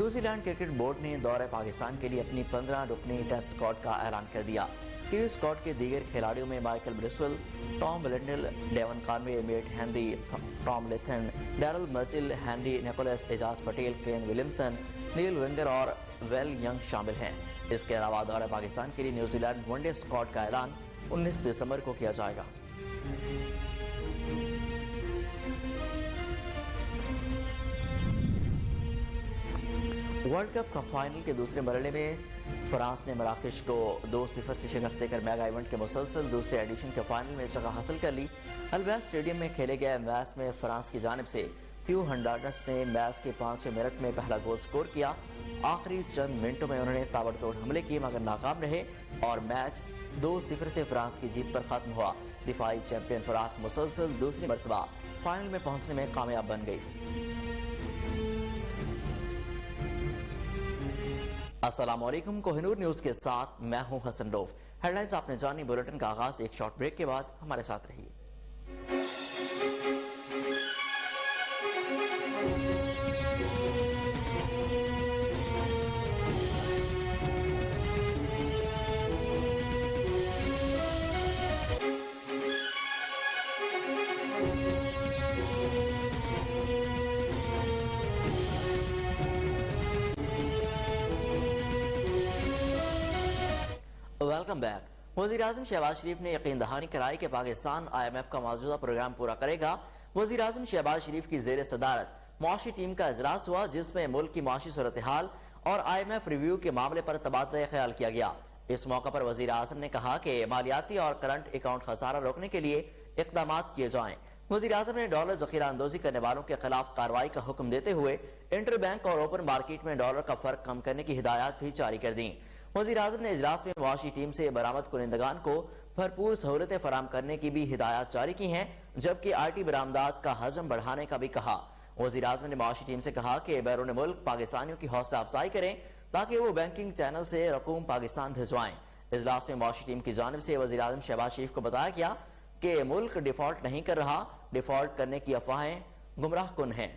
New Zealand cricket board نے دورہ پاکستان کے لیے اپنی 15 رکنی ٹیسٹ اسکواڈ کا اعلان کر دیا۔ کرکٹ اسکواڈ کے دیگر کھلاڑیوں میں Michael برسول، Tom Blundell, Devon Conway, Matt Henry, Tom Latham, Daryl Mitchell, Henry Nicholls, Ajaz Patel, Kane Williamson, Neil ونگر اور ویل ینگ شامل ہیں۔ اس کے علاوہ دورہ پاکستان کے لیے New Zealand one day squad کا اعلان 19 دسمبر کو کیا جائے گا۔ ورلڈ کپ کا فائنل کے دوسرے مرحلے میں فرانس نے مراکش کو 2-0 سے شکست دے کر میگا ایونٹ کے مسلسل دوسرے ایڈیشن کے فائنل میں جگہ حاصل کر لی۔ البیس اسٹیڈیم میں کھیلے گئے میچ میں فرانس کی جانب سے تھیو ہرنانڈز نے میچ کے 5ویں منٹ میں پہلا گول سکور کیا۔ آخری چند منٹوں میں انہوں نے تابڑ توڑ حملے کیے مگر ناکام رہے اور میچ 2-0 سے فرانس کی جیت پر ختم ہوا۔ دفاعی چیمپئن فرانس مسلسل دوسری مرتبہ فائنل میں پہنچنے میں کامیاب بن گئی۔ السلام علیکم، کوہ نور نیوز کے ساتھ میں ہوں حسن روف۔ ہیڈ لائنز آپ نے جانی، بلیٹن کا آغاز ایک شارٹ بریک کے بعد، ہمارے ساتھ رہیے۔ Welcome back. وزیر اعظم شہباز شریف نے یقین دہانی کرائی کہ پاکستان IMF کا موجودہ پروگرام پورا کرے گا۔ وزیر اعظم شہباز شریف کی زیر صدارت معاشی ٹیم کا اجلاس ہوا جس میں ملک کی معاشی صورتحال اور IMF ریویو کے معاملے پر تبادلہ خیال کیا گیا۔ اس موقع پر وزیر اعظم نے کہا کہ مالیاتی اور کرنٹ اکاؤنٹ خسارہ روکنے کے لیے اقدامات کیے جائیں۔ وزیر اعظم نے ڈالر ذخیرہ اندوزی کرنے والوں کے خلاف کارروائی کا حکم دیتے ہوئے انٹر بینک اور اوپن مارکیٹ میں ڈالر کا فرق کم کرنے کی ہدایات بھی جاری کر دیں۔ وزیر اعظم نے اجلاس میں معاشی ٹیم سے برآمد کنندگان کو بھرپور سہولتیں فراہم کرنے کی بھی ہدایات جاری کی ہیں جبکہ آرٹی برآمدات کا حجم بڑھانے کا بھی کہا۔ وزیر اعظم نے معاشی ٹیم سے کہا کہ بیرون ملک پاکستانیوں کی حوصلہ افزائی کریں تاکہ وہ بینکنگ چینل سے رقوم پاکستان بھجوائیں۔ اجلاس میں معاشی ٹیم کی جانب سے وزیر اعظم شہباز شریف کو بتایا گیا کہ ملک ڈیفالٹ نہیں کر رہا، ڈیفالٹ کرنے کی افواہیں گمراہ کن ہیں۔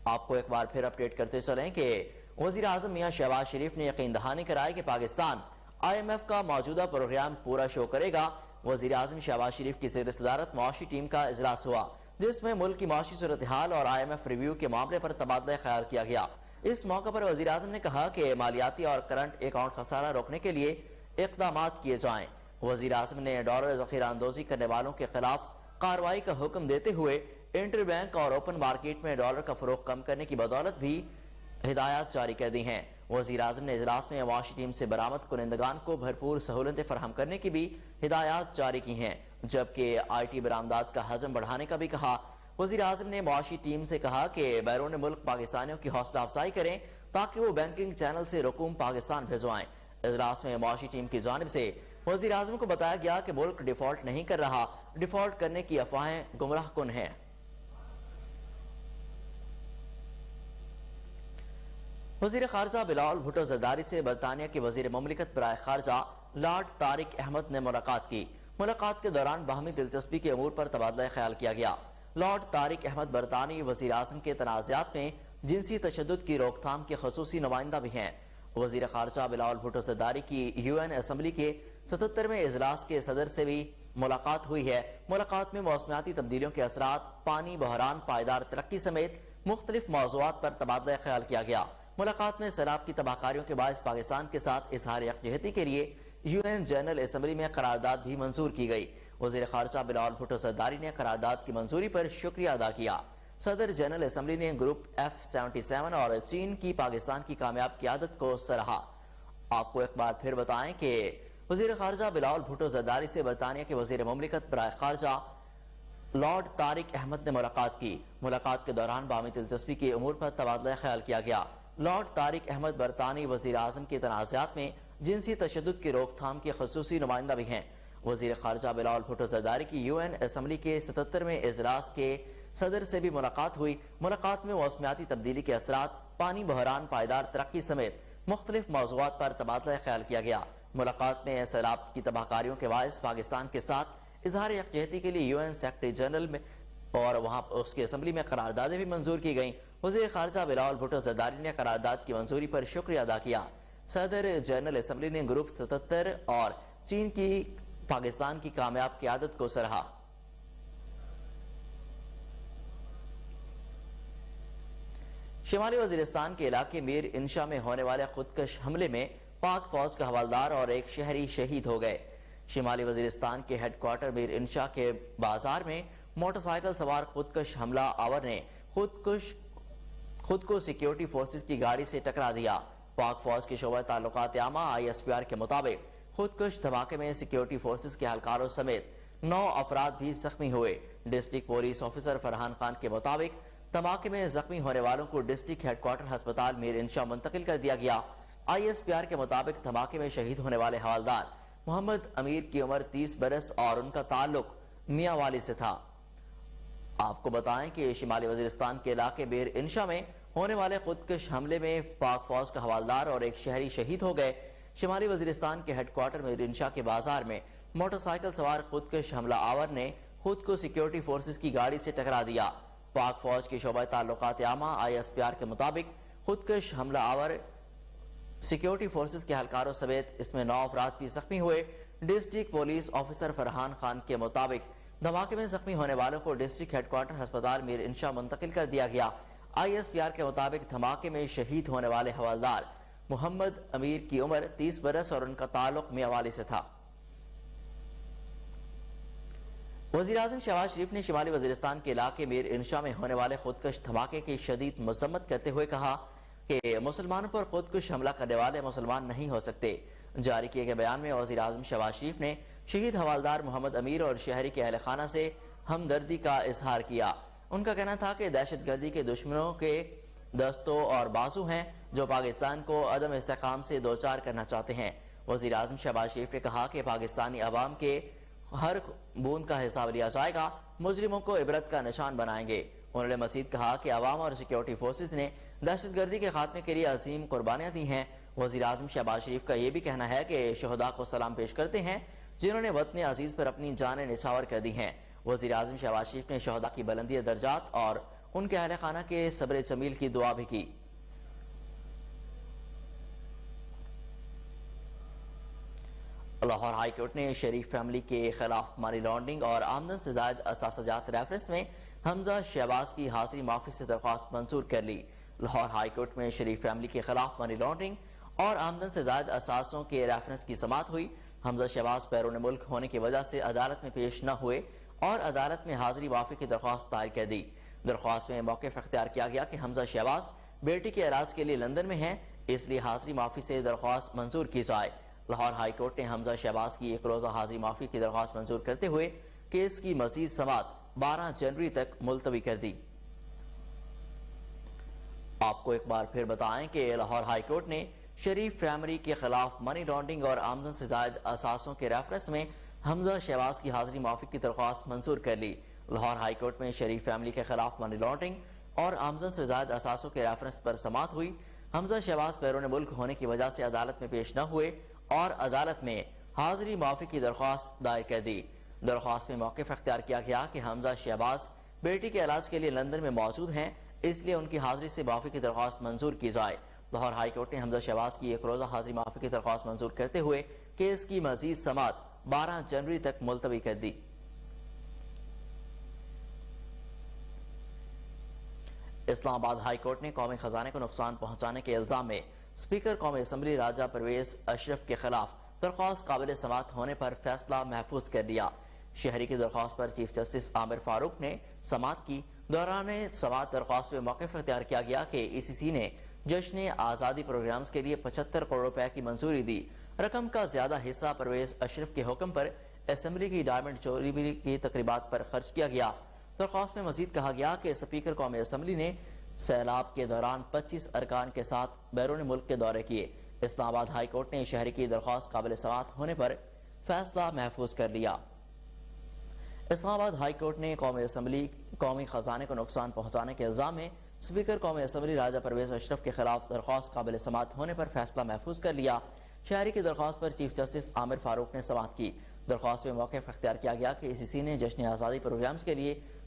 آپ کو ایک بار پھر اپڈیٹ کرتے چلیں کہ وزیر اعظم میاں شہباز شریف نے یقین دہانی کرائی کہ پاکستان IMF کا موجودہ پروگرام پورا شو کرے گا۔ وزیر اعظم شہباز شریف کی زیر صدارت معاشی ٹیم کا اجلاس ہوا جس میں ملک کی معاشی صورتحال اور IMF ریویو کے معاملے پر تبادلہ خیال کیا گیا۔ اس موقع پر وزیر اعظم نے کہا کہ مالیاتی اور کرنٹ اکاؤنٹ خسارہ روکنے کے لیے اقدامات کیے جائیں۔ وزیر اعظم نے ڈالر ذخیرہ اندوزی کرنے والوں کے خلاف کارروائی کا حکم دیتے ہوئے انٹر بینک اور اوپن مارکیٹ میں ڈالر کا فروغ کم کرنے کی بدولت بھی ہدایات جاری کر دی ہیں۔ وزیر اعظم نے اجلاس میں معاشی ٹیم سے برآمد کنندگان کو بھرپور سہولتیں فراہم کرنے کی بھی ہدایات جاری کی ہیں جبکہ آرٹی برآمدات کا حجم بڑھانے کا بھی کہا۔ وزیر اعظم نے معاشی ٹیم سے کہا کہ بیرون ملک پاکستانیوں کی حوصلہ افزائی کریں تاکہ وہ بینکنگ چینل سے رقوم پاکستان بھجوائیں۔ اجلاس میں معاشی ٹیم کی جانب سے وزیر اعظم کو بتایا گیا کہ ملک ڈیفالٹ نہیں کر رہا، ڈیفالٹ کرنے کی افواہیں گمراہ کن ہیں۔ وزیر خارجہ بلاول بھٹو زرداری سے برطانیہ کے وزیر مملکت برائے خارجہ لارڈ طارق احمد نے ملاقات کی۔ ملاقات کے دوران باہمی دلچسپی کے امور پر تبادلہ خیال کیا گیا۔ لارڈ طارق احمد برطانوی وزیر اعظم کے تنازعات میں جنسی تشدد کی روک تھام کے خصوصی نمائندہ بھی ہیں۔ وزیر خارجہ بلاول بھٹو زرداری کی UN اسمبلی کے 77ویں اجلاس کے صدر سے بھی ملاقات ہوئی ہے۔ ملاقات میں موسمیاتی تبدیلیوں کے اثرات، پانی بحران، پائیدار ترقی سمیت مختلف موضوعات پر تبادلہ خیال کیا گیا۔ ملاقات میں سیلاب کی تباہکاریوں کے باعث پاکستان کے ساتھ اظہار یکجہتی کے لیے UN جنرل اسمبلی میں قرارداد بھی منظور کی گئی۔ وزیر خارجہ بلاول بھٹو زرداری نے قرارداد کی منظوری پر شکریہ ادا کیا۔ صدر جنرل اسمبلی نے گروپ F-77 اور چین کی پاکستان کی کامیاب قیادت کو سراہا۔ آپ کو ایک بار پھر بتائیں کہ وزیر خارجہ بلاول بھٹو زرداری سے برطانیہ کے وزیر مملکت برائے خارجہ لارڈ طارق احمد نے ملاقات کی۔ ملاقات کے دوران باہمی دلچسپی کے امور پر تبادلہ خیال کیا گیا۔ لارڈ طارق احمد برطانوی وزیر اعظم کے تنازعات میں جنسی تشدد کی روک تھام کے خصوصی نمائندہ بھی ہیں۔ وزیر خارجہ بلاول بھٹو زرداری کی UN اسمبلی کے 77ویں اجلاس کے صدر سے بھی ملاقات ہوئی۔ ملاقات میں موسمیاتی تبدیلی کے اثرات، پانی بحران، پائیدار ترقی سمیت مختلف موضوعات پر تبادلہ خیال کیا گیا۔ ملاقات میں سیلاب کی تباہکاریوں کے باعث پاکستان کے ساتھ اظہار یکجہتی کے لیے UN سیکرٹری جنرل میں اور وہاں اس کی اسمبلی میں قراردادیں بھی منظور کی گئیں۔ وزیر خارجہ بلاول بھٹو زرداری نے قرارداد کی منظوری پر شکریہ ادا کیا۔ صدر جنرل اسمبلی نے گروپ 77 اور چین کی پاکستان کی کامیاب قیادت کو سراہا۔ شمالی وزیرستان کے علاقے میر انشا میں ہونے والے خودکش حملے میں پاک فوج کا حوالدار اور ایک شہری شہید ہو گئے۔ شمالی وزیرستان کے ہیڈ کوارٹر میر انشا کے بازار میں موٹر سائیکل سوار خودکش حملہ آور نے خود کو سیکیورٹی فورسز کی گاڑی سے ٹکرا دیا۔ پاک فوج کے شعبہ تعلقات عامہ ISPR کے مطابق خودکش دھماکے میں سیکیورٹی فورسز کے اہلکاروں سمیت 9 افراد بھی زخمی ہوئے۔ District police officer Farhan Khan کے مطابق دھماکے میں زخمی ہونے والوں کو ڈسٹرکٹ ہیڈ کوارٹر ہسپتال میر انشا منتقل کر دیا گیا۔ ISPR کے مطابق دھماکے میں شہید ہونے والے حوالدار محمد امیر کی عمر 30 برس اور ان کا تعلق میاں والی سے تھا۔ آپ کو بتائیں کہ شمالی وزیرستان کے علاقے میر انشا میں ہونے والے خودکش حملے میں پاک فوج کا حوالدار اور ایک شہری شہید ہو گئے۔ شمالی وزیرستان کے ہیڈ کوارٹر میر انشا کے بازار میں موٹر سائیکل سوار خودکش حملہ آور نے خود کو سیکیورٹی فورسز کی گاڑی سے ٹکرا دیا۔ پاک فوج کے شعبہ تعلقات عامہ ISPR کے مطابق خودکش حملہ آور سیکیورٹی فورسز کے اہلکاروں سمیت اس میں 9 افراد بھی زخمی ہوئے۔ District police officer Farhan Khan کے مطابق دھماکے میں زخمی ہونے والوں کو ڈسٹرکٹ ہیڈ کوارٹر ہسپتال میر انشا منتقل کر دیا گیا۔ ISPR کے مطابق دھماکے میں شہید ہونے والے حوالدار محمد امیر کی عمر 30 برس اور ان کا تعلق میاں والی سے تھا۔ وزیراعظم شہباز شریف نے شمالی وزیرستان کے علاقے میر انشا میں ہونے والے خودکش دھماکے کی شدید مذمت کرتے ہوئے کہا کہ مسلمانوں پر خودکش حملہ کرنے والے مسلمان نہیں ہو سکتے۔ جاری کیے گئے بیان میں وزیراعظم شہباز شریف نے شہید حوالدار محمد امیر اور شہری کے اہل خانہ سے ہمدردی کا اظہار کیا۔ ان کا کہنا تھا کہ دہشت گردی کے دشمنوں کے دستوں اور بازو ہیں جو پاکستان کو عدم استحکام سے دوچار کرنا چاہتے ہیں۔ وزیراعظم شہباز شریف نے کہا کہ پاکستانی عوام کے ہر بوند کا حساب لیا جائے گا، مجرموں کو عبرت کا نشان بنائیں گے۔ انہوں نے مزید کہا کہ عوام اور سیکیورٹی فورسز نے دہشت گردی کے خاتمے کے لیے عظیم قربانیاں دی ہیں۔ وزیراعظم شہباز شریف کا یہ بھی کہنا ہے کہ شہداء کو سلام پیش کرتے ہیں جنہوں نے وطن عزیز پر اپنی جانیں نچھاور کر دی ہیں۔ وزیراعظم شہباز شریف نے شہداء کی بلندی درجات اور ان کے اہل خانہ کے صبر جمیل کی دعا بھی کی۔ لاہور ہائی کورٹ نے شریف فیملی کے خلاف مانی لانڈرنگ اور آمدن سے زائد اثاثہ جات ریفرنس میں حمزہ شہباز کی حاضری معافی سے درخواست منظور کر لی۔ لاہور ہائی کورٹ میں شریف فیملی کے خلاف مانی لانڈرنگ اور آمدن سے زائد اثاثوں کے ریفرنس کی سماعت ہوئی۔ حمزہ شہباز بیرون ملک ہونے کی وجہ سے عدالت میں پیش نہ ہوئے اور عدالت میں حاضری معافی کی درخواست دائر کر دی۔ درخواست میں موقف اختیار کیا گیا کہ حمزہ شہباز بیٹی کے علاج کے لیے لندن میں ہیں، اس لیے حاضری معافی سے درخواست منظور کی جائے۔ لاہور ہائی کورٹ نے حمزہ شہباز کی 1 روزہ حاضری معافی کی درخواست منظور کرتے ہوئے کیس کی مزید سماعت 12 جنوری تک ملتوی کر دی۔ آپ کو ایک بار پھر بتائیں کہ لاہور ہائی کورٹ نے شریف فیملی کے خلاف منی لانڈرنگ اور آمدن سے زائد اثاثوں کے ریفرنس میں حمزہ شہباز کی حاضری معافی کی درخواست منظور کر لی۔ لاہور ہائی کورٹ میں شریف فیملی کے خلاف منی لانڈرنگ اور آمدن سے زائد اثاثوں کے ریفرنس پر سماعت ہوئی۔ حمزہ شہباز بیرون ملک ہونے کی وجہ سے عدالت میں پیش نہ ہوئے اور عدالت میں حاضری معافی کی درخواست دائر کر دی۔ درخواست میں موقف اختیار کیا گیا کہ حمزہ شہباز بیٹی کے علاج کے لیے لندن میں موجود ہیں، اس لیے ان کی حاضری سے معافی کی درخواست منظور کی جائے۔ لاہور ہائی کورٹ نے حمزہ شہباز کی 1 روزہ حاضری معافی کی درخواست منظور کرتے ہوئے کیس کی مزید سماعت 12 جنوری تک ملتوی کر دی۔ اسلام آباد ہائی کورٹ نے قومی خزانے کو نقصان پہنچانے کے الزام میں اسپیکر قومی اسمبلی راجہ پرویز اشرف کے خلاف درخواست قابل سماعت ہونے پر فیصلہ محفوظ کر لیا۔ شہری کی درخواست پر چیف جسٹس عامر فاروق نے سماعت کی۔ دوران سماعت درخواست میں موقف اختیار کیا گیا کہ ECC نے جشن آزادی پروگرامز کے لیے 75 کروڑ روپے کی منظوری دی۔ رقم کا زیادہ حصہ پرویز اشرف کے حکم پر اسمبلی کی ڈائمنڈ چوری کی تقریبات پر خرچ کیا گیا۔ درخواست میں مزید کہا گیا کہ اسپیکر قومی اسمبلی نے سیلاب کے دوران 25 ارکان کے ساتھ بیرون ملک کے دورے کیے۔ اسلام آباد ہائی کورٹ نے شہری کی درخواست قابل سماعت ہونے پر فیصلہ محفوظ کر لیا۔ اسلام آباد ہائی کورٹ نے قومی اسمبلی قومی خزانے کو نقصان پہنچانے کے الزام میں اسپیکر قومی اسمبلی راجہ پرویز اشرف کے خلاف درخواست قابل سماعت ہونے پر فیصلہ محفوظ کر لیا۔ شہری کی درخواست پر چیف جسٹس عامر فاروق نے سماعت کی۔ درخواست میں موقف اختیار کیا گیا کہ ECC نے جشن آزادی پروگرامز کے لیے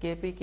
KPK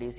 DC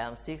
M6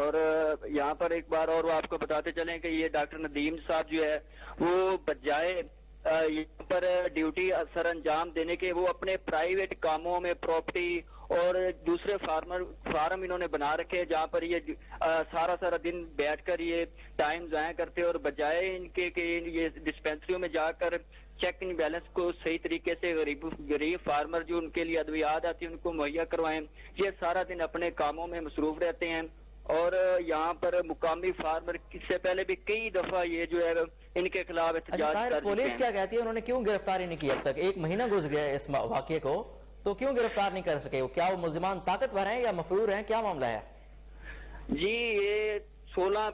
اور یہاں پر ایک بار اور وہ آپ کو بتاتے چلیں کہ یہ ڈاکٹر ندیم صاحب جو ہے وہ بجائے یہاں پر ڈیوٹی سر انجام دینے کے وہ اپنے پرائیویٹ کاموں میں پراپرٹی اور دوسرے فارم انہوں نے بنا رکھے جہاں پر یہ سارا دن بیٹھ کر یہ ٹائم ضائع کرتے اور بجائے ان کے کہ یہ ڈسپینسریوں میں جا کر چیک ان بیلنس کو صحیح طریقے سے غریب فارمر جو ان کے لیے ادویات آتی ہیں ان کو مہیا کروائیں، یہ سارا دن اپنے کاموں میں مصروف رہتے ہیں۔ اور یہاں پر مقامی فارمر اس سے پہلے بھی کئی دفعہ یہ جو ہے ان کے خلاف احتجاج کر چکے ہیں۔ پولیس کیا کہتی ہے، انہوں نے کیوں گرفتاری نہیں کی اب تک؟ 1 مہینہ گزر گیا اس واقعے کو، تو کیوں گرفتار نہیں کر سکے؟ کیا وہ ملزمان طاقتور ہیں یا مفرور ہیں، کیا معاملہ ہے؟ جی یہ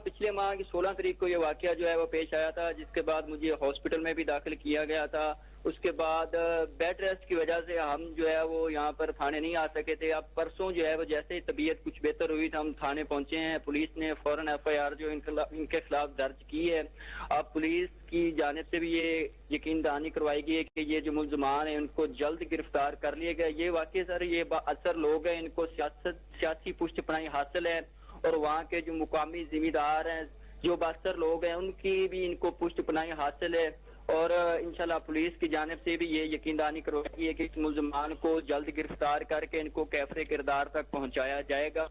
پچھلے ماہ کی 16 تاریخ کو یہ واقعہ جو ہے وہ پیش آیا تھا، جس کے بعد مجھے ہاسپٹل میں بھی داخل کیا گیا تھا۔ اس کے بعد بیڈ ریسٹ کی وجہ سے ہم جو ہے وہ یہاں پر تھانے نہیں آ سکے تھے۔ اب پرسوں جو ہے وہ جیسے ہی طبیعت کچھ بہتر ہوئی تو ہم تھانے پہنچے ہیں۔ پولیس نے فوراً FIR جو ان کے خلاف درج کی ہے۔ اب پولیس کی جانب سے بھی یہ یقین دہانی کروائی گئی ہے کہ یہ جو ملزمان ہیں ان کو جلد گرفتار کر لیا گیا۔ یہ واقعی سر یہ با اثر لوگ ہیں، ان کو سیاسی پشت پناہی حاصل ہے، اور وہاں کے جو مقامی ذمہ دار ہیں جو با اثر لوگ ہیں ان کی بھی ان کو پشت پناہی حاصل ہے، اور انشاءاللہ پولیس کی جانب سے بھی یہ یقین دہانی کروائی گئی ہے کہ اس ملزمان کو جلد گرفتار کر کے ان کو کیفر کردار تک پہنچایا جائے گا۔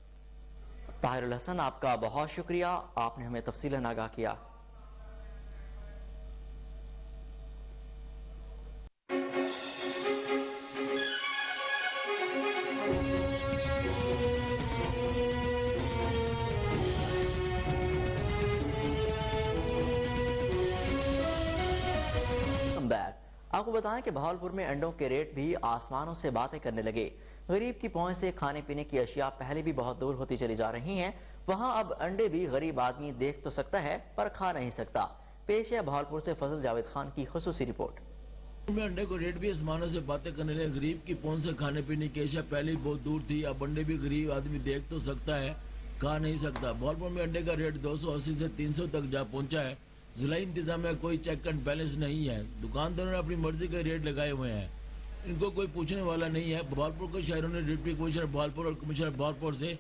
طاہر الحسن، آپ کا بہت شکریہ، آپ نے ہمیں تفصیلاً آگاہ کیا۔ آپ کو بتائیں کہ بہاولپور میں انڈوں کے ریٹ بھی آسمانوں سے باتیں کرنے لگے۔ غریب کی پہنچ سے کھانے پینے کی اشیاء پہلے بھی بہت دور ہوتی چلی جا رہی ہیں، وہاں اب انڈے بھی غریب آدمی دیکھ تو سکتا ہے پر کھا نہیں سکتا۔ پیش ہے بہاولپور سے فضل جاوید خان کی خصوصی رپورٹ۔ میں انڈے کو ریٹ بھی آسمانوں سے باتیں کرنے لگے۔ غریب کی پہنچ سے کھانے پینے کی اشیاء پہلے ہی بہت دور تھی، اب انڈے بھی غریب آدمی دیکھ تو سکتا ہے، کھا نہیں سکتا۔ بہاولپور میں انڈے کا ریٹ 280 سے 300 تک جا پہنچا ہے۔ ضلعی انتظامیہ کوئی چیک اینڈ بیلنس نہیں ہے، دکانداروں نے اپنی مرضی کے ریٹ لگائے ہوئے ہیں، ان کو کوئی پوچھنے والا نہیں ہے۔ بہاولپور کے شہروں نے ڈپٹی کمشنر بہاولپور اور کمشنر بہاولپور سے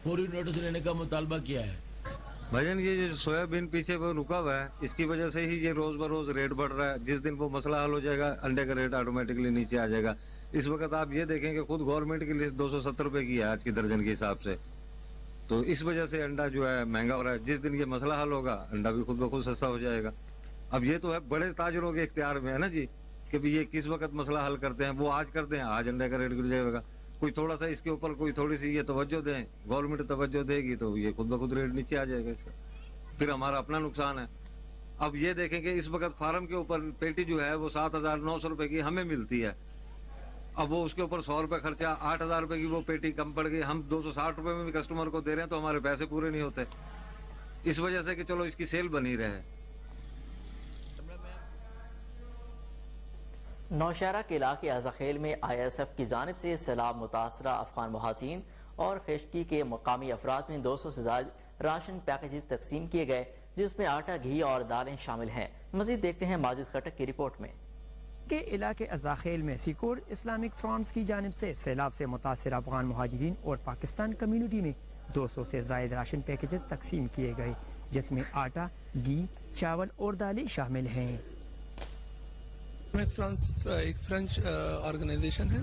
فوری نوٹس لینے کا مطالبہ کیا ہے۔ بھجن یہ جو سویابین پیچھے وہ رکا ہوا ہے، اس کی وجہ سے ہی یہ روز بروز ریٹ بڑھ رہا ہے۔ جس دن وہ مسئلہ حل ہو جائے گا انڈے کا ریٹ آٹومیٹکلی نیچے آ جائے گا۔ اس وقت آپ یہ دیکھیں کہ خود گورنمنٹ کی لسٹ 270 روپے کی ہے آج کی درجن کے حساب سے، تو اس وجہ سے انڈا جو ہے مہنگا ہو رہا ہے۔ جس دن یہ مسئلہ حل ہوگا انڈا بھی خود بخود سستا ہو جائے گا۔ اب یہ تو ہے بڑے تاجروں کے اختیار میں ہے نا جی، کہ یہ کس وقت مسئلہ حل کرتے ہیں، وہ آج کرتے ہیں، آج انڈے کا ریٹ گر جائے گا۔ کوئی تھوڑا سا اس کے اوپر کوئی تھوڑی سی یہ توجہ دیں، گورنمنٹ توجہ دے گی تو یہ خود بخود ریٹ نیچے آ جائے گا اس کا، پھر ہمارا اپنا نقصان ہے۔ اب یہ دیکھیں کہ اس وقت فارم کے اوپر پیٹی جو ہے وہ 7,900 روپے کی ہمیں ملتی ہے، اب وہ اس کے اوپر 100 روپے خرچہ، 8,000 روپے کی وہ پیٹی کم پڑ گئی، ہم 260 روپے میں بھی کسٹمر کو دے رہے ہیں تو ہمارے پیسے پورے نہیں ہوتے، اس وجہ سے کہ چلو اس کی سیل بنی رہے۔ نوشہرہ کے علاقے ازخیل میں ISF کی جانب سے سیلاب متاثرہ افغان مہاجرین اور خشکی کے مقامی افراد میں 200 سے زائد راشن پیکیجز تقسیم کیے گئے، جس میں آٹا، گھی اور دالیں شامل ہیں۔ مزید دیکھتے ہیں ماجد خٹک کی رپورٹ میں۔ کے علاقے ازاخیل میں سیکور اسلامک فرانس کی جانب سے سیلاب سے متاثر افغان مہاجرین اور پاکستان کمیونٹی میں 200 سے زائد راشن پیکیجز تقسیم کیے گئے، جس میں آٹا، گھی، چاول اور دالیں شامل ہیں۔ ایک فرینچ آرگنائزیشن ہے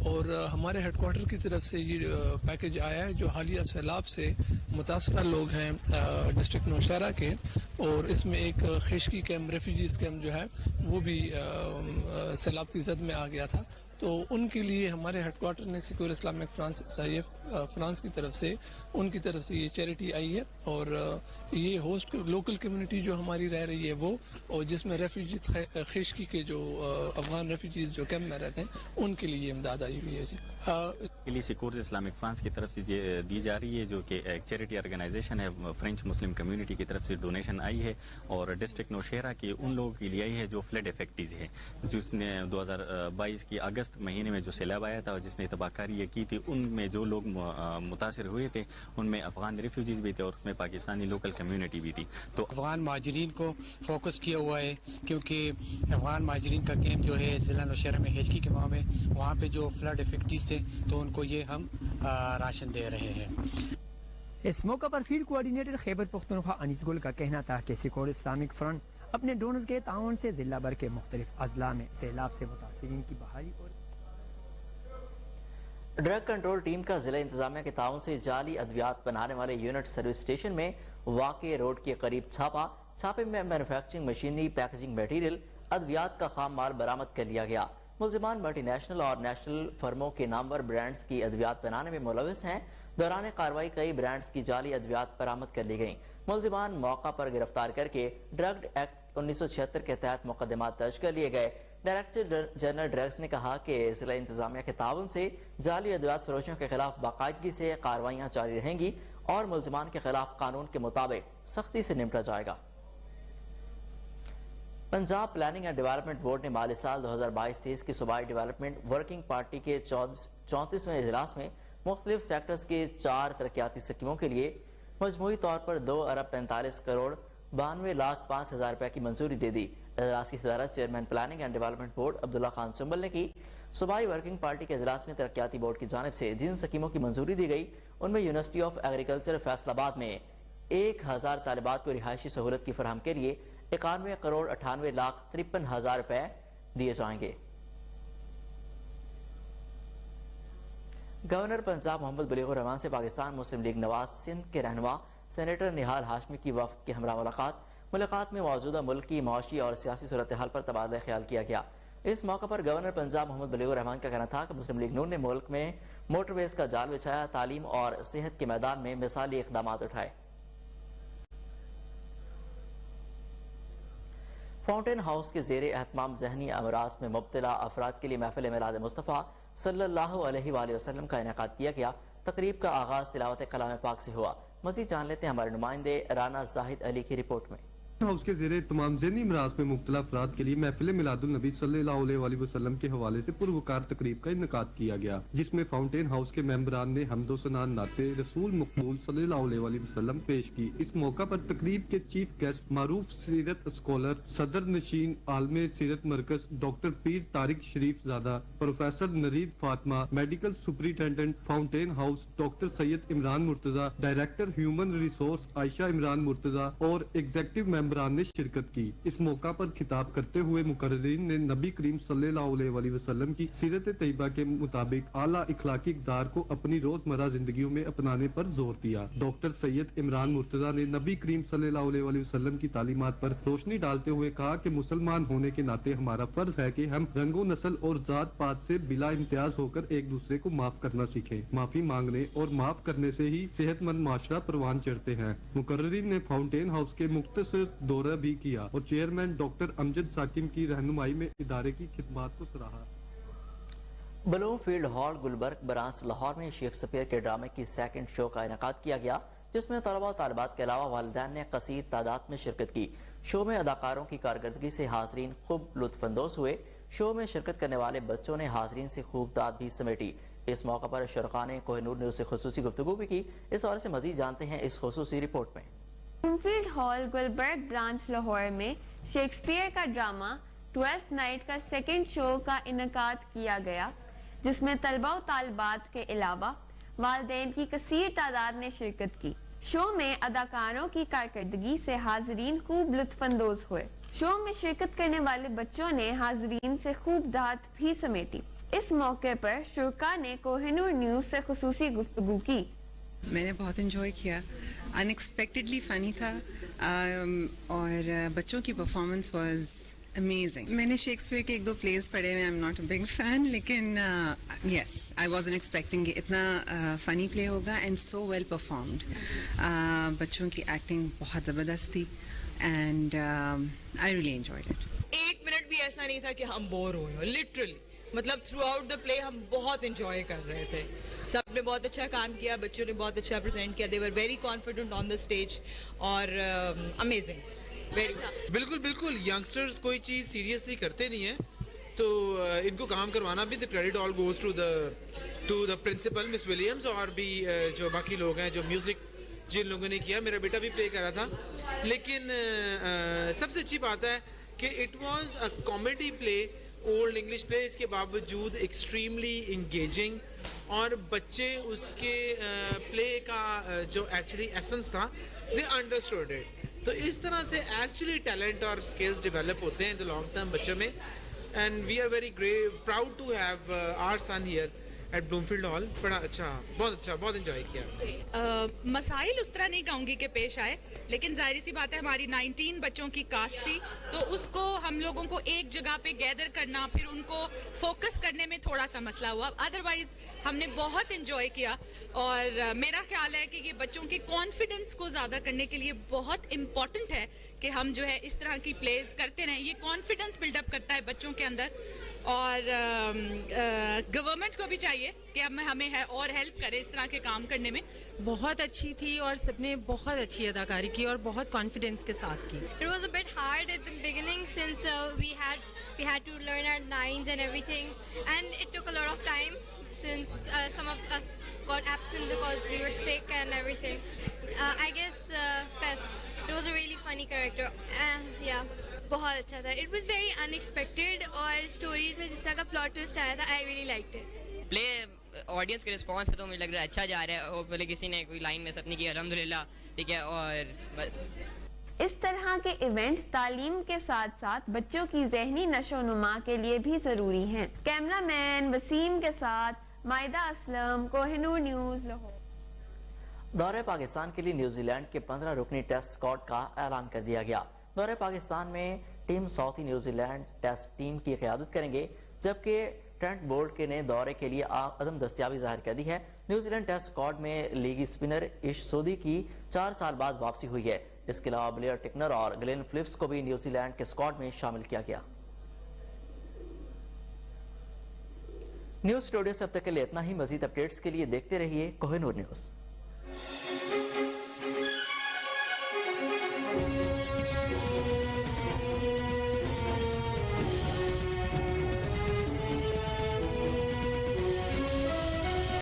اور ہمارے ہیڈ کوارٹر کی طرف سے یہ پیکیج آیا ہے جو حالیہ سیلاب سے متاثرہ لوگ ہیں ڈسٹرکٹ نوشہرہ کے، اور اس میں ایک خشکی کیمپ، ریفیوجیز کیمپ جو ہے وہ بھی سیلاب کی زد میں آ گیا تھا، تو ان کے لیے ہمارے ہیڈ کوارٹر نے سیکور اسلامک فرانس کی طرف سے ان کی طرف سے یہ چیریٹی آئی ہے، اور یہ ہوسٹ لوکل کمیونٹی جو ہماری رہ رہی ہے وہ، اور جس میں ریفیوجیز خشکی کے جو افغان ریفیوجیز جو کیمپ میں رہتے ہیں ان کے لیے امداد آئی ہوئی ہے۔ جی کے لیے سیکور اسلامک فرانس کی طرف سے دی جا رہی ہے، جو کہ ایک چیریٹی آرگنائزیشن ہے، فرینچ مسلم کمیونٹی کی طرف سے ڈونیشن آئی ہے، اور ڈسٹرکٹ نوشہرہ کے ان لوگوں کے لیے آئی ہے جو فلڈ افیکٹیز ہے، جس نے 2022 کی اگست مہینے میں جو سیلاب آیا تھا اور جس نے تباہ کاری یہ کی تھی، ان میں جو لوگ متاثر ہوئے تھے ان میں افغان ریفیوجیز بھی تھے اور اس میں پاکستانی لوکل کمیونٹی بھی تھی۔ تو افغان مہاجرین کو فوکس کیا ہوا ہے، کیونکہ افغان مہاجرین کا کیمپ جو ہے ضلع نوشہرہ میں ہیچکی کے وہاں میں، وہاں پہ جو فلڈ افیکٹیز تھے تو ان کو یہ ہم راشن دے رہے ہیں۔ اس موقع پر فیلڈ کوآرڈینیٹر خیبر پختونخوا انیس گل کا کہنا تھا کہ سیکور اسلامک فرنٹ اپنے ڈونرز کے تعاون سے ضلع بھر کے مختلف اضلاع میں سیلاب سے متاثرین کی بحالی اور ڈرگ کنٹرول ٹیم کا ضلع انتظامیہ کے تعاون سے جعلی ادویات بنانے والے یونٹ سروس اسٹیشن میں واقع روڈ کے قریب چھاپے میں مینوفیکچرنگ مشینری، پیکیجنگ میٹیریل، ادویات کا خام مال برآمد کر لیا گیا۔ ملزمان ملٹی نیشنل اور نیشنل فرموں کے نامور برانڈز کی ادویات بنانے میں ملوث ہیں۔ دوران کارروائی کئی برانڈز کی جعلی ادویات برآمد کر لی گئیں۔ ملزمان موقع پر گرفتار کر کے ڈرگ ایکٹ 1976 کے تحت مقدمات درج کر لیے گئے۔ ڈائریکٹر جنرل ڈرگز نے کہا کہ ضلع انتظامیہ کے تعاون سے جعلی ادویات فروشوں کے خلاف باقاعدگی سے کارروائیاں جاری رہیں گی اور ملزمان کے خلاف قانون کے مطابق سختی سے نمٹا جائے گا۔ Punjab planning and development board نے مالی سال 2022-23 کی صوبائی ڈیولپمنٹ ورکنگ پارٹی کے 34ویں اجلاس میں مختلف سیکٹرز کے 4 ترقیاتی اسکیموں کے لیے مجموعی طور پر 2,45,92,05,000 روپے کی منظوری دے دی۔ اجلاس کی صدارت chairman planning and development board Abdullah Khan Sumbal نے کی۔ صوبائی ورکنگ پارٹی کے اجلاس میں ترقیاتی بورڈ کی جانب سے جن اسکیموں کی منظوری دی گئی ان میں یونیورسٹی آف ایگریکلچر فیصل آباد میں 1,000 طالبات کو رہائشی سہولت کی فراہم کے لیے 91,98,53,000 روپے دیے جائیں گے۔ گورنر پنجاب محمد بلیغ الرحمان سے پاکستان مسلم لیگ نواز سندھ کے رہنما سینیٹر نہال ہاشمی کی وفد کے ہمراہ ملاقات میں موجودہ ملک کی معاشی اور سیاسی صورتحال پر تبادلہ خیال کیا گیا۔ اس موقع پر گورنر پنجاب محمد بلیغ الرحمان کا کہنا تھا کہ مسلم لیگ نون نے ملک میں موٹر ویز کا جال بچھایا، تعلیم اور صحت کے میدان میں مثالی اقدامات اٹھائے۔ فاؤنٹین ہاؤس کے زیر اہتمام ذہنی امراض میں مبتلا افراد کے لیے محفل میلاد مصطفیٰ صلی اللہ علیہ وآلہ وسلم کا انعقاد کیا گیا۔ تقریب کا آغاز تلاوت کلام پاک سے ہوا۔ مزید جان لیتے ہیں ہمارے نمائندے رانا زاہد علی کی رپورٹ میں۔ ہاؤس کے زیر اہتمام ذہنی امراض میں مبتلا افراد کے لیے محفل میلاد النبی صلی اللہ علیہ وآلہ وسلم کے حوالے سے پروقار تقریب کا انعقاد کیا گیا، جس میں فاؤنٹین ہاؤس کے ممبران نے حمد و ثنا نعت رسول مقبول صلی اللہ علیہ وآلہ وسلم پیش کی۔ اس موقع پر تقریب کے چیف گیسٹ معروف سیرت اسکالر، صدر نشین عالم سیرت مرکز ڈاکٹر پیر طارق شریف زادہ، پروفیسر نرید Fatima, medical superintendent Fountain House doctor Syed Imran Murtaza, director human resource Ayesha Imran Murtaza اور ایگزیکٹو ممبران نے شرکت کی۔ اس موقع پر خطاب کرتے ہوئے مقررین نے نبی کریم صلی اللہ علیہ وآلہ وسلم کی سیرت طیبہ کے مطابق اعلیٰ اخلاقی اقدار کو اپنی روزمرہ زندگیوں میں اپنانے پر زور دیا۔ ڈاکٹر سید عمران مرتضی نے نبی کریم صلی اللہ علیہ وآلہ وسلم کی تعلیمات پر روشنی ڈالتے ہوئے کہا کہ مسلمان ہونے کے ناطے ہمارا فرض ہے کہ ہم رنگ و نسل اور ذات پات سے بلا امتیاز ہو کر ایک دوسرے کو معاف کرنا سیکھیں۔ معافی مانگنے اور معاف کرنے سے ہی صحت مند معاشرہ پروان چڑھتے ہیں۔ مقررین نے فاؤنٹین ہاؤس کے مختصر دورہ بھی کیا اور چیئرمین ڈاکٹر امجد ساکم کی رہنمائی میں ادارے کی خدمات کو سراہا۔ Bloomfield Hall Gulberg branch Lahore میں شیکسپیئر کے ڈرامے کی سیکنڈ شو کا انعقاد کیا گیا، جس میں طلبہ و طالبات کے علاوہ والدین نے کثیر تعداد میں شرکت کی۔ شو میں اداکاروں کی کارکردگی سے حاضرین خوب لطف اندوز ہوئے۔ شو میں شرکت کرنے والے بچوں نے حاضرین سے خوب داد بھی سمیٹی۔ اس موقع پر شرکاء نے کوہ نور نیوز سے خصوصی گفتگو بھی کی۔ اس حوالے سے مزید جانتے ہیں اس خصوصی رپورٹ میں۔ بلومفیلڈ ہال گلبرگ برانچ لاہور میں شیکسپیئر کا ڈرامہ 12th نائٹ کا سیکنڈ شو کا انعقاد کیا گیا، جس میں طلبہ و طالبات کے علاوہ والدین کی کثیر تعداد نے شرکت کی۔ شو میں اداکاروں کی کارکردگی سے حاضرین خوب لطف اندوز ہوئے۔ شو میں شرکت کرنے والے بچوں نے حاضرین سے خوب داد بھی سمیٹی۔ اس موقع پر شرکاء نے کوہ نور نیوز سے خصوصی گفتگو کی۔ میں نے بہت انجوائے کیا، ان ایکسپیکٹڈلی فنی تھا اور بچوں کی پرفارمنس واز امیزنگ۔ میں نے شیکسپیئر کے 1-2 پلیز پڑھے ہوئے، I am not a big fan, لیکن یس آئی واز این ایکسپیکٹنگ اتنا فنی پلے ہوگا اینڈ سو ویل پرفارمڈ۔ بچوں کی ایکٹنگ بہت زبردست تھی and I really enjoyed it. 1 minute بھی ایسا نہیں تھا کہ ہم بور ہوئے ہوں، لٹرلی مطلب تھرو آؤٹ دا پلے ہم بہت انجوائے کر رہے تھے۔ سب نے بہت اچھا کام کیا، بچوں نے بہت اچھا پریزنٹ کیا، they were very confident on the stage اور امیزنگ۔ بالکل بالکل، ینگسٹرز کوئی چیز سیریسلی کرتے نہیں ہیں تو ان کو کام کروانا بھی، the credit all goes to the principal miss Williams اور بھی جو باقی لوگ ہیں جو میوزک جن لوگوں نے کیا۔ میرا بیٹا بھی پلے کر رہا تھا، لیکن سب سے اچھی بات ہے کہ it was a comedy play, old English play, اس کے باوجود ایکسٹریملی انگیجنگ اور بچے اس کے پلے کا جو ایکچولی ایسنس تھا دے انڈرسٹوڈ اٹ. تو اس طرح سے ایکچولی ٹیلنٹ اور اسکلز ڈیولپ ہوتے ہیں ان دا لانگ ٹرم بچوں میں. And we are very proud to have our son here at Bloomfield Hall. بڑا اچھا بہت انجوائے کیا. مسائل اس طرح نہیں کہوں گی کہ پیش آئے, لیکن ظاہر سی بات ہے ہماری 19 بچوں کی کاسٹ تھی, تو اس کو ہم لوگوں کو ایک جگہ پہ گیدر کرنا, پھر ان کو فوکس کرنے میں تھوڑا سا مسئلہ ہوا. ادروائز ہم نے بہت انجوائے کیا, اور میرا خیال ہے کہ یہ بچوں کی کانفیڈنس کو زیادہ کرنے کے لیے بہت امپورٹنٹ ہے کہ ہم جو ہے اس طرح کی پلیز کرتے رہیں. یہ کانفیڈنس بلڈ اپ کرتا ہے بچوں کے اندر, اور گورنمنٹ کو بھی چاہیے کہ اب ہمیں اور ہیلپ کرے اس طرح کے کام کرنے میں. بہت اچھی تھی اور سب نے بہت اچھی اداکاری کی اور بہت کانفیڈنس کے ساتھ کی. It was a bit hard at the beginning since we had to learn our lines and everything, and it took a lot of time since some of us got absent because we were sick and everything. I guess Fest, it was a really funny character. Yeah. بہت اچھا تھا. It was very in expected, اور stories میں جس طرح کا plot toast آیا تھا, I really liked it. Play audience کے رسپانس ہے تو مجھے لگ رہا ہے اچھا جا رہا ہے, اور پہلے کسی نے کوئی لائن میں سب نہیں کی, الحمدللہ, ٹھیک ہے. اور بس اس طرح کے ایونٹ تعلیم کے ساتھ ساتھ بچوں کی ذہنی نشو و نما کے لیے بھی ضروری ہیں. کیمرہ مین وسیم کے ساتھ مائدہ اسلم, کوہ نور نیوز, لاہور. دورہ پاکستان کے لیے نیوزی لینڈ کے 15 رکنی ٹیسٹ اسکواڈ کا اعلان کر دیا گیا. دورہ پاکستان میں team Southee New Zealand test team کی قیادت کریں گے, جبکہ ٹرینٹ بولٹ کے نے دورے کے لیے عدم دستیابی ظاہر کر دی ہے. نیوزی لینڈ ٹیسٹ اسکواڈ میں لیگی سپنر عش سودی کی 4 سال بعد واپسی ہوئی ہے. اس کے علاوہ بلیئر ٹکنر اور گلین فلپس کو بھی نیوزی لینڈ کے اسکواڈ میں شامل کیا گیا. نیوز اسٹوڈیو سے اب تک کے لیے اتنا ہی. مزید اپڈیٹس کے لیے دیکھتے رہیے کوہ نور نیوز.